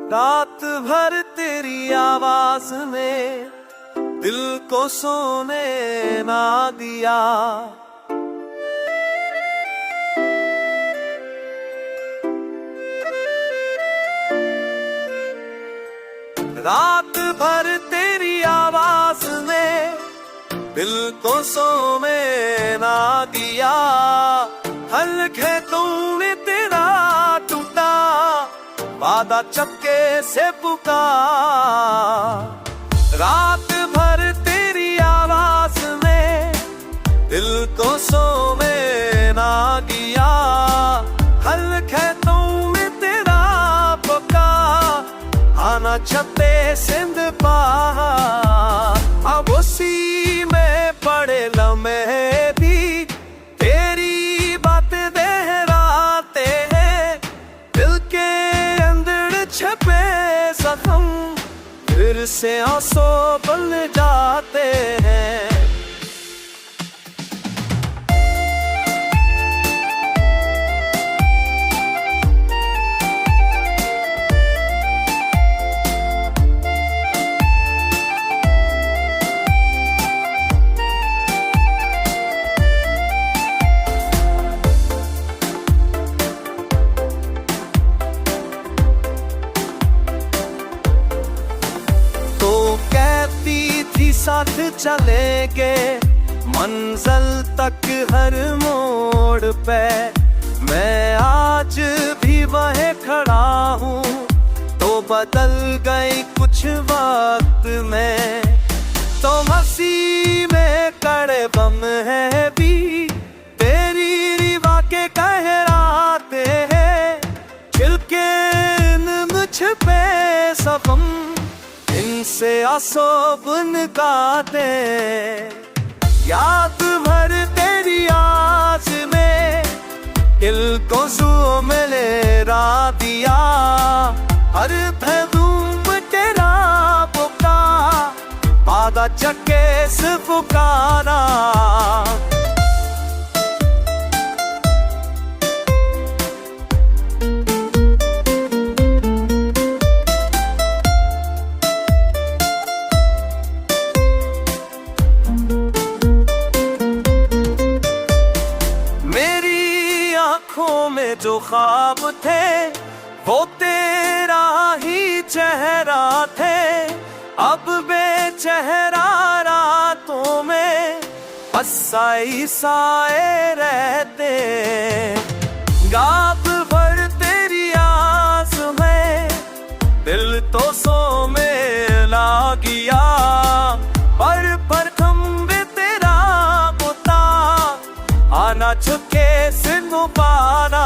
रात भर तेरी आवाज ने दिल को सोने ना दिया। रात भर तेरी आवाज ने दिल को सोने ना दिया। हल्के तूने तेरा टूटा वादा चपके से पुकार। रात भर तेरी आवाज ने दिल को सोने ना दिया। हल्के तूने तेरा पुकार आना छपे सिंध पार। अब उसी में पड़े लम्हे भी तेरी बातें दोहराते हैं। दिल के अंदर छपे जख्म फिर से आंसू बन जाते हैं। साथ चलेंगे मंजिल तक हर मोड़ पे। मैं आज भी वहीं खड़ा हूँ तो बदल गई कुछ वक्त में। तो हंसी में कड़े बम है भी तेरी रिवा के कहराते हैं। खिलके मुझ पे सबम इनसे आंसू बुन गाते। याद भर तेरी आज में दिल को ज़ूम लेरा दिया। हर धूम तेरा पुका वादा चके से पुकारा। आँखों में जो ख्वाब थे वो तेरा ही चेहरा थे। अब बेचेहरा रातों में बस साए साए रहते। रात भर तेरी आस में दिल तो सो में ला गया। पर थम्बे तेरा बुता आना चुके सिंधु पाना।